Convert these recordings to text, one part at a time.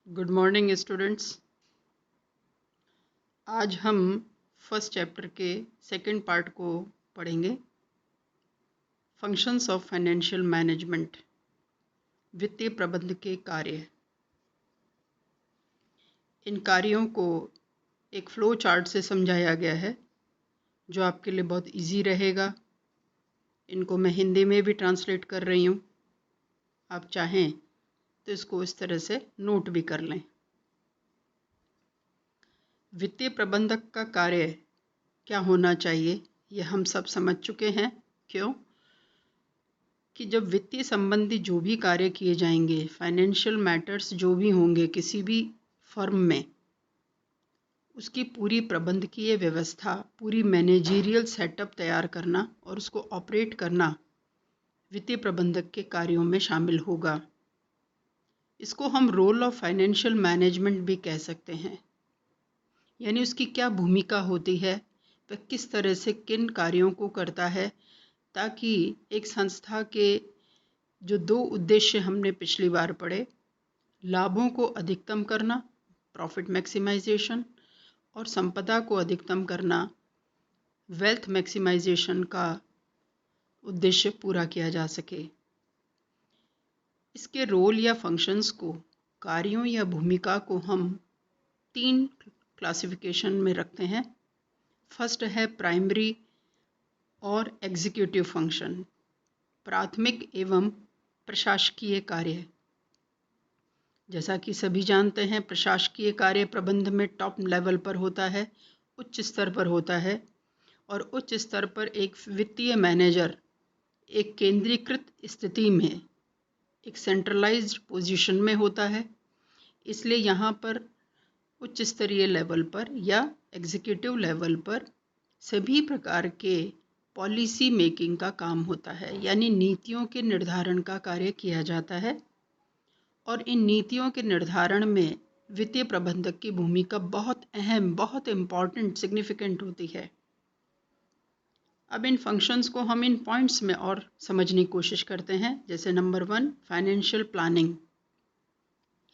Good morning students. आज हम first chapter के सेकंड पार्ट को पढ़ेंगे। फंक्शंस ऑफ फाइनेंशियल मैनेजमेंट, वित्तीय प्रबंध के कार्य। इन कार्यों को एक फ्लो चार्ट से समझाया गया है जो आपके लिए बहुत इजी रहेगा। इनको मैं हिंदी में भी ट्रांसलेट कर रही हूँ, आप चाहें तो इसको इस तरह से नोट भी कर लें। वित्तीय प्रबंधक का कार्य क्या होना चाहिए ये हम सब समझ चुके हैं। क्यों कि जब वित्तीय संबंधी जो भी कार्य किए जाएंगे, फाइनेंशियल मैटर्स जो भी होंगे किसी भी फर्म में, उसकी पूरी प्रबंधकीय व्यवस्था, पूरी मैनेजरियल सेटअप तैयार करना और उसको ऑपरेट करना वित्तीय प्रबंधक के कार्यों में शामिल होगा। इसको हम रोल ऑफ फाइनेंशियल मैनेजमेंट भी कह सकते हैं। यानी उसकी क्या भूमिका होती है, वह किस तरह से किन कार्यों को करता है, ताकि एक संस्था के जो दो उद्देश्य हमने पिछली बार पढ़े, लाभों को अधिकतम करना, प्रॉफिट मैक्सिमाइजेशन, और संपदा को अधिकतम करना, वेल्थ मैक्सिमाइजेशन का उद्देश्य पूरा किया जा सके। इसके रोल या फंक्शंस को, कार्यों या भूमिका को हम 3 क्लासिफिकेशन में रखते हैं। फर्स्ट है प्राइमरी और एग्जीक्यूटिव फंक्शन, प्राथमिक एवं प्रशासकीय कार्य। जैसा कि सभी जानते हैं, प्रशासकीय कार्य प्रबंध में टॉप लेवल पर होता है, उच्च स्तर पर होता है, और उच्च स्तर पर एक वित्तीय मैनेजर एक केंद्रीकृत स्थिति में, एक सेंट्रलाइज्ड पोजीशन में होता है। इसलिए यहाँ पर उच्च स्तरीय लेवल पर या एग्जीक्यूटिव लेवल पर सभी प्रकार के पॉलिसी मेकिंग का काम होता है, यानी नीतियों के निर्धारण का कार्य किया जाता है। और इन नीतियों के निर्धारण में वित्तीय प्रबंधक की भूमिका बहुत अहम, बहुत इम्पॉर्टेंट, सिग्निफिकेंट होती है। अब इन फंक्शंस को हम इन पॉइंट्स में और समझने की कोशिश करते हैं। जैसे नंबर 1, फाइनेंशियल प्लानिंग।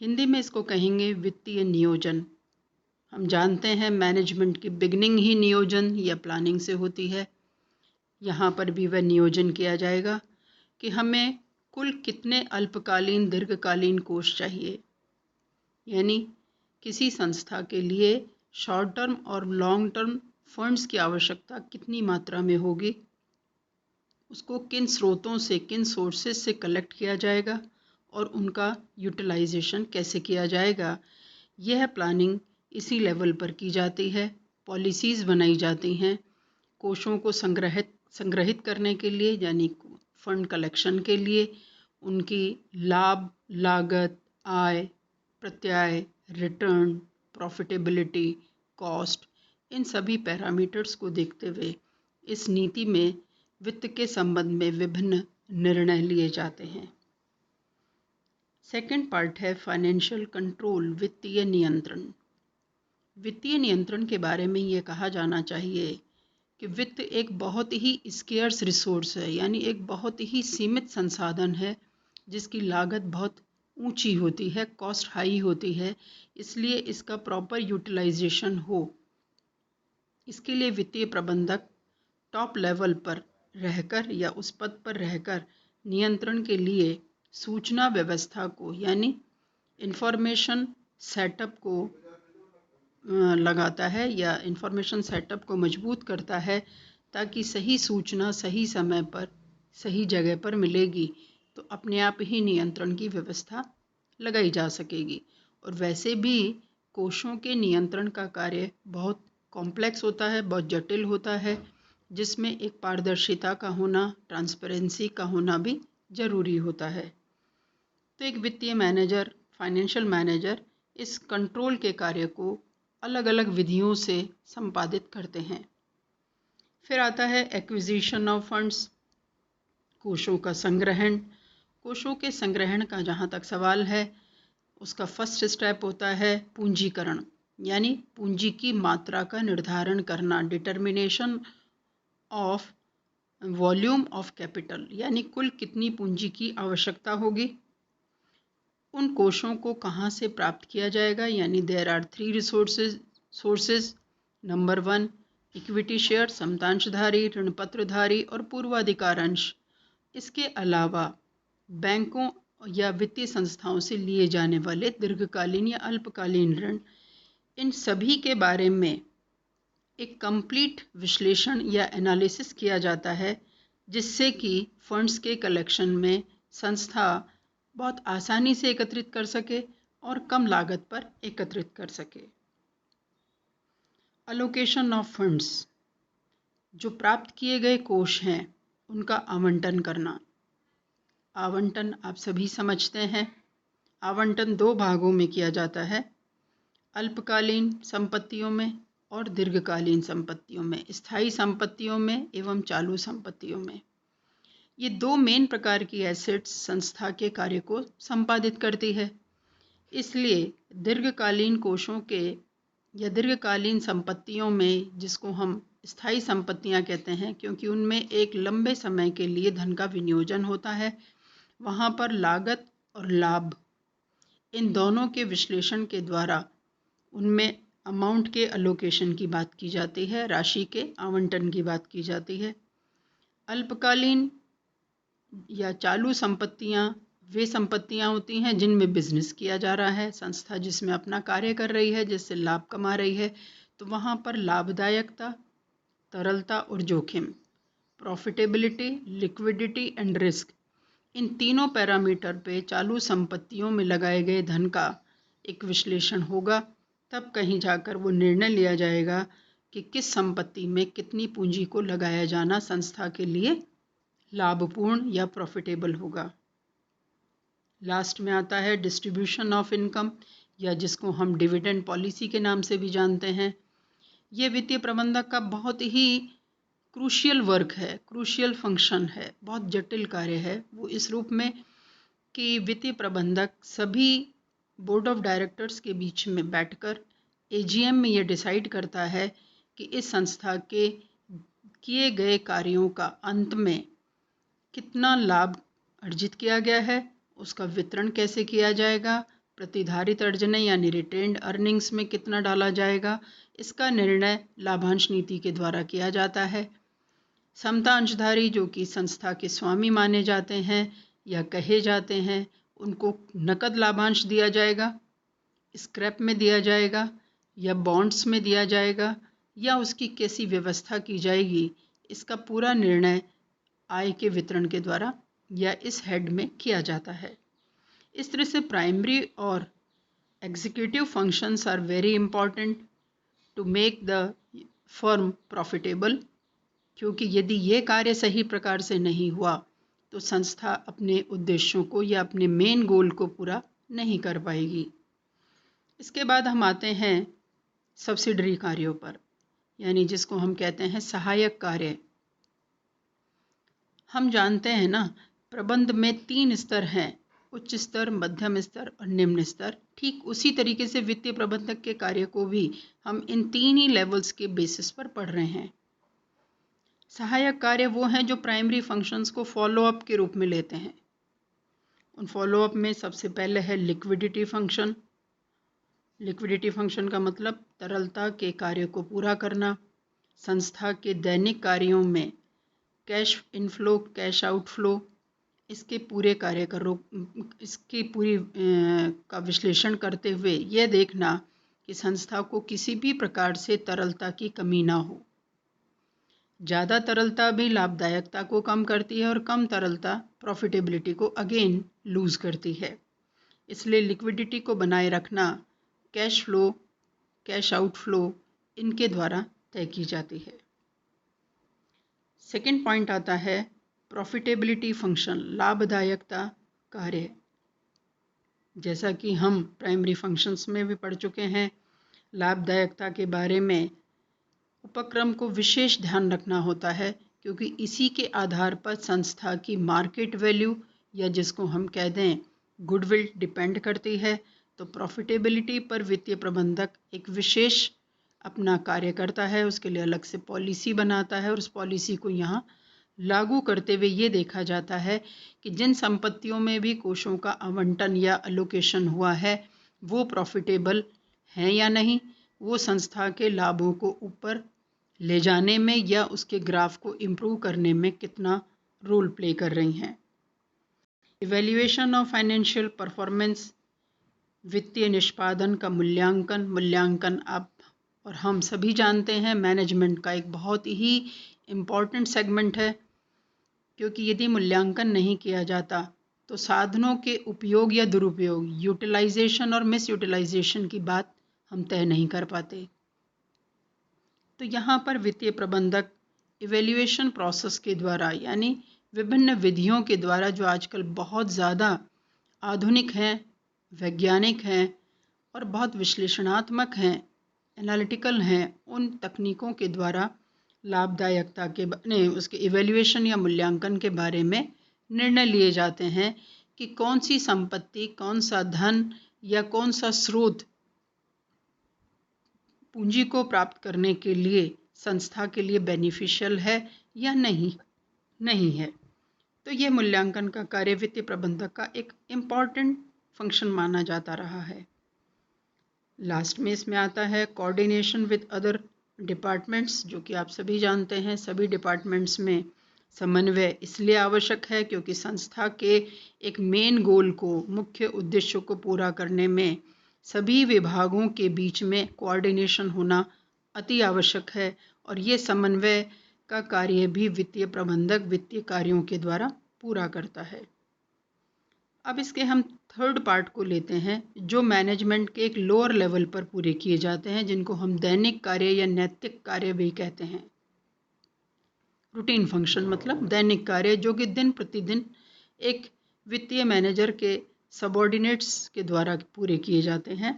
हिंदी में इसको कहेंगे वित्तीय नियोजन। हम जानते हैं मैनेजमेंट की बिगनिंग ही नियोजन या प्लानिंग से होती है। यहाँ पर भी वह नियोजन किया जाएगा कि हमें कुल कितने अल्पकालीन, दीर्घकालीन कोष चाहिए। यानी किसी संस्था के लिए शॉर्ट टर्म और लॉन्ग टर्म फंड्स की आवश्यकता कितनी मात्रा में होगी, उसको किन स्रोतों से, किन सोर्सेज से कलेक्ट किया जाएगा और उनका यूटिलाइजेशन कैसे किया जाएगा। यह प्लानिंग इसी लेवल पर की जाती है। पॉलिसीज़ बनाई जाती हैं कोषों को संग्रहित करने के लिए, यानी फंड कलेक्शन के लिए। उनकी लाभ, लागत, आय, प्रत्याय, रिटर्न, प्रॉफिटेबिलिटी, कॉस्ट, इन सभी पैरामीटर्स को देखते हुए इस नीति में वित्त के संबंध में विभिन्न निर्णय लिए जाते हैं। सेकंड पार्ट है फाइनेंशियल कंट्रोल, वित्तीय नियंत्रण। वित्तीय नियंत्रण के बारे में ये कहा जाना चाहिए कि वित्त एक बहुत ही स्केर्स रिसोर्स है, यानी एक बहुत ही सीमित संसाधन है जिसकी लागत बहुत ऊंची होती है, कॉस्ट हाई होती है। इसलिए इसका प्रॉपर यूटिलाइजेशन हो, इसके लिए वित्तीय प्रबंधक टॉप लेवल पर रहकर या उस पद पर रहकर नियंत्रण के लिए सूचना व्यवस्था को, यानी इंफॉर्मेशन सेटअप को लगाता है या इंफॉर्मेशन सेटअप को मजबूत करता है, ताकि सही सूचना सही समय पर सही जगह पर मिलेगी तो अपने आप ही नियंत्रण की व्यवस्था लगाई जा सकेगी। और वैसे भी कोषों के नियंत्रण का कार्य बहुत कॉम्प्लेक्स होता है, बहुत जटिल होता है, जिसमें एक पारदर्शिता का होना, ट्रांसपेरेंसी का होना भी ज़रूरी होता है। तो एक वित्तीय मैनेजर, फाइनेंशियल मैनेजर इस कंट्रोल के कार्य को अलग अलग विधियों से संपादित करते हैं। फिर आता है एक्विजिशन ऑफ फंड्स, कोषों का संग्रहण। कोषों के संग्रहण का जहाँ तक सवाल है, उसका फर्स्ट स्टेप होता है पूंजीकरण, यानी पूंजी की मात्रा का निर्धारण करना, determination of volume of capital, यानी कुल कितनी पूंजी की आवश्यकता होगी। उन कोषों को कहाँ से प्राप्त किया जाएगा, यानी there are 3 sources. Number 1 equity share, समतांशधारी, ऋणपत्रधारी और पूर्वाधिकार अंश। इसके अलावा बैंकों या वित्तीय संस्थाओं से लिए जाने वाले दीर्घकालीन या अल्पकालीन ऋण, इन सभी के बारे में एक कंप्लीट विश्लेषण या एनालिसिस किया जाता है, जिससे कि फंड्स के कलेक्शन में संस्था बहुत आसानी से एकत्रित कर सके और कम लागत पर एकत्रित कर सके। अलोकेशन ऑफ फंड्स, जो प्राप्त किए गए कोष हैं उनका आवंटन करना। आवंटन आप सभी समझते हैं। आवंटन 2 भागों में किया जाता है, अल्पकालीन संपत्तियों में और दीर्घकालीन संपत्तियों में, स्थायी संपत्तियों में एवं चालू संपत्तियों में। ये 2 मेन प्रकार की एसेट्स संस्था के कार्य को संपादित करती है। इसलिए दीर्घकालीन कोषों के या दीर्घकालीन संपत्तियों में, जिसको हम स्थायी संपत्तियां कहते हैं, क्योंकि उनमें एक लंबे समय के लिए धन का विनियोजन होता है, वहाँ पर लागत और लाभ इन दोनों के विश्लेषण के द्वारा उनमें अमाउंट के अलोकेशन की बात की जाती है, राशि के आवंटन की बात की जाती है। अल्पकालीन या चालू संपत्तियां वे संपत्तियां होती हैं जिनमें बिजनेस किया जा रहा है, संस्था जिसमें अपना कार्य कर रही है, जिससे लाभ कमा रही है, तो वहाँ पर लाभदायकता, तरलता और जोखिम, प्रॉफिटेबिलिटी, लिक्विडिटी एंड रिस्क, इन तीनों पैरामीटर पे चालू संपत्तियों में लगाए गए धन का एक विश्लेषण होगा। तब कहीं जाकर वो निर्णय लिया जाएगा कि किस संपत्ति में कितनी पूंजी को लगाया जाना संस्था के लिए लाभपूर्ण या प्रॉफिटेबल होगा। लास्ट में आता है डिस्ट्रीब्यूशन ऑफ इनकम, या जिसको हम डिविडेंड पॉलिसी के नाम से भी जानते हैं। ये वित्तीय प्रबंधक का बहुत ही क्रूशियल वर्क है, क्रूशियल फंक्शन है, बहुत जटिल कार्य है वो इस रूप में कि वित्तीय प्रबंधक सभी बोर्ड ऑफ डायरेक्टर्स के बीच में बैठकर एजीएम में ये डिसाइड करता है कि इस संस्था के किए गए कार्यों का अंत में कितना लाभ अर्जित किया गया है, उसका वितरण कैसे किया जाएगा, प्रतिधारित अर्जन यानी रिटेन्ड अर्निंग्स में कितना डाला जाएगा, इसका निर्णय लाभांश नीति के द्वारा किया जाता है। समता अंशधारी, जो कि संस्था के स्वामी माने जाते हैं या कहे जाते हैं, उनको नकद लाभांश दिया जाएगा, स्क्रैप में दिया जाएगा या बॉन्ड्स में दिया जाएगा, या उसकी कैसी व्यवस्था की जाएगी, इसका पूरा निर्णय आय के वितरण के द्वारा या इस हेड में किया जाता है। इस तरह से प्राइमरी और executive functions are very important to make the firm profitable, क्योंकि यदि ये कार्य सही प्रकार से नहीं हुआ तो संस्था अपने उद्देश्यों को या अपने मेन गोल को पूरा नहीं कर पाएगी। इसके बाद हम आते हैं सब्सिडरी कार्यों पर, यानी जिसको हम कहते हैं सहायक कार्य। हम जानते हैं ना, प्रबंध में 3 स्तर हैं, उच्च स्तर, मध्यम स्तर और निम्न स्तर। ठीक उसी तरीके से वित्तीय प्रबंधक के कार्य को भी हम इन 3 ही लेवल्स के बेसिस पर पढ़ रहे हैं। सहायक कार्य वो हैं जो प्राइमरी फंक्शंस को फॉलोअप के रूप में लेते हैं। उन फॉलोअप में सबसे पहले है लिक्विडिटी फंक्शन। लिक्विडिटी फंक्शन का मतलब तरलता के कार्य को पूरा करना। संस्था के दैनिक कार्यों में कैश इनफ्लो, कैश आउटफ्लो, इसके पूरे कार्य इसकी पूरी का विश्लेषण करते हुए यह देखना कि संस्था को किसी भी प्रकार से तरलता की कमी ना हो। ज़्यादा तरलता भी लाभदायकता को कम करती है और कम तरलता प्रॉफिटेबिलिटी को अगेन लूज़ करती है। इसलिए लिक्विडिटी को बनाए रखना कैश फ्लो, कैश आउटफ्लो इनके द्वारा तय की जाती है। सेकेंड पॉइंट आता है प्रॉफिटेबिलिटी फंक्शन, लाभदायकता कार्य। जैसा कि हम प्राइमरी फंक्शंस में भी पढ़ चुके हैं, लाभदायकता के बारे में उपक्रम को विशेष ध्यान रखना होता है, क्योंकि इसी के आधार पर संस्था की मार्केट वैल्यू या जिसको हम कह दें गुडविल डिपेंड करती है। तो प्रॉफिटेबिलिटी पर वित्तीय प्रबंधक एक विशेष अपना कार्य करता है, उसके लिए अलग से पॉलिसी बनाता है और उस पॉलिसी को यहाँ लागू करते हुए ये देखा जाता है कि जिन संपत्तियों में भी कोषों का आवंटन या एलोकेशन हुआ है वो प्रॉफिटेबल हैं या नहीं, वो संस्था के लाभों को ऊपर ले जाने में या उसके ग्राफ को इम्प्रूव करने में कितना रोल प्ले कर रही हैं। इवैल्यूएशन ऑफ फाइनेंशियल परफॉर्मेंस, वित्तीय निष्पादन का मूल्यांकन आप और हम सभी जानते हैं मैनेजमेंट का एक बहुत ही इम्पॉर्टेंट सेगमेंट है, क्योंकि यदि मूल्यांकन नहीं किया जाता तो साधनों के उपयोग या दुरुपयोग, यूटिलाइजेशन और मिस यूटिलाइजेशन की बात हम तय नहीं कर पाते। तो यहाँ पर वित्तीय प्रबंधक इवैल्यूएशन प्रोसेस के द्वारा, यानी विभिन्न विधियों के द्वारा जो आजकल बहुत ज़्यादा आधुनिक हैं, वैज्ञानिक हैं और बहुत विश्लेषणात्मक हैं, एनालिटिकल हैं, उन तकनीकों के द्वारा लाभदायकता के उसके इवैल्यूएशन या मूल्यांकन के बारे में निर्णय लिए जाते हैं कि कौन सी संपत्ति, कौन सा धन या कौन सा स्रोत पूंजी को प्राप्त करने के लिए संस्था के लिए बेनिफिशियल है या नहीं है। तो ये मूल्यांकन का कार्य वित्तीय प्रबंधक का एक इम्पॉर्टेंट फंक्शन माना जाता रहा है। लास्ट में इसमें आता है कोऑर्डिनेशन विद अदर डिपार्टमेंट्स, जो कि आप सभी जानते हैं सभी डिपार्टमेंट्स में समन्वय इसलिए आवश्यक है क्योंकि संस्था के एक मेन गोल को, मुख्य उद्देश्य को पूरा करने में सभी विभागों के बीच में कोऑर्डिनेशन होना अति आवश्यक है और ये समन्वय का कार्य भी वित्तीय प्रबंधक वित्तीय कार्यों के द्वारा पूरा करता है। अब इसके हम थर्ड पार्ट को लेते हैं जो मैनेजमेंट के एक लोअर लेवल पर पूरे किए जाते हैं, जिनको हम दैनिक कार्य या नैतिक कार्य भी कहते हैं। रूटीन फंक्शन मतलब दैनिक कार्य जो कि दिन प्रतिदिन एक वित्तीय मैनेजर के सबऑर्डिनेट्स के द्वारा पूरे किए जाते हैं।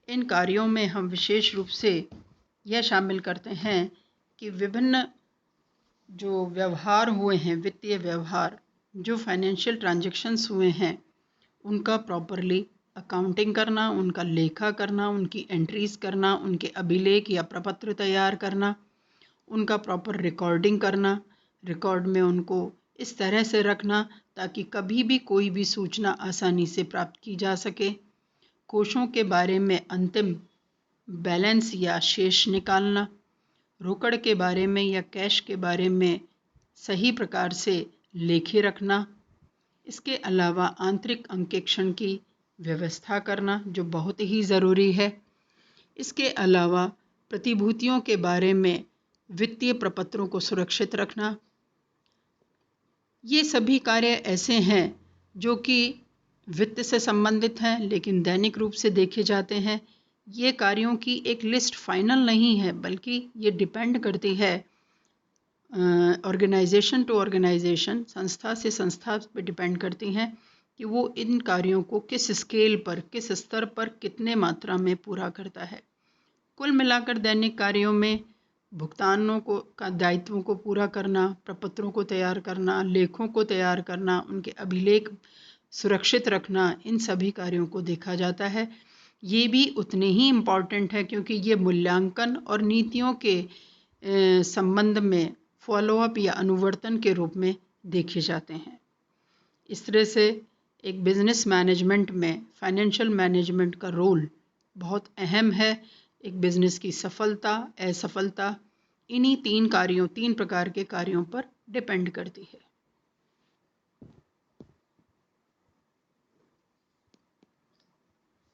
इन कार्यों में हम विशेष रूप से यह शामिल करते हैं कि विभिन्न जो व्यवहार हुए हैं, वित्तीय व्यवहार, जो फाइनेंशियल ट्रांजैक्शंस हुए हैं, उनका प्रॉपरली अकाउंटिंग करना, उनका लेखा करना, उनकी एंट्रीज करना, उनके अभिलेख या प्रपत्र तैयार करना, उनका प्रॉपर रिकॉर्डिंग करना, रिकॉर्ड में उनको इस तरह से रखना ताकि कभी भी कोई भी सूचना आसानी से प्राप्त की जा सके, कोषों के बारे में अंतिम बैलेंस या शेष निकालना, रोकड़ के बारे में या कैश के बारे में सही प्रकार से लेखे रखना, इसके अलावा आंतरिक अंकेक्षण की व्यवस्था करना जो बहुत ही ज़रूरी है। इसके अलावा प्रतिभूतियों के बारे में वित्तीय प्रपत्रों को सुरक्षित रखना। ये सभी कार्य ऐसे हैं जो कि वित्त से संबंधित हैं लेकिन दैनिक रूप से देखे जाते हैं। ये कार्यों की एक लिस्ट फाइनल नहीं है बल्कि ये डिपेंड करती है ऑर्गेनाइजेशन टू ऑर्गेनाइजेशन, संस्था से संस्था पर डिपेंड करती हैं कि वो इन कार्यों को किस स्केल पर, किस स्तर पर, कितने मात्रा में पूरा करता है। कुल मिलाकर दैनिक कार्यों में भुगतानों को का दायित्वों को पूरा करना, प्रपत्रों को तैयार करना, लेखों को तैयार करना, उनके अभिलेख सुरक्षित रखना, इन सभी कार्यों को देखा जाता है। ये भी उतने ही इम्पॉर्टेंट है क्योंकि ये मूल्यांकन और नीतियों के संबंध में फॉलोअप या अनुवर्तन के रूप में देखे जाते हैं। इस तरह से एक बिजनेस मैनेजमेंट में फाइनेंशियल मैनेजमेंट का रोल बहुत अहम है। एक बिजनेस की सफलता, असफलता इन्हीं तीन प्रकार के कार्यों पर डिपेंड करती है।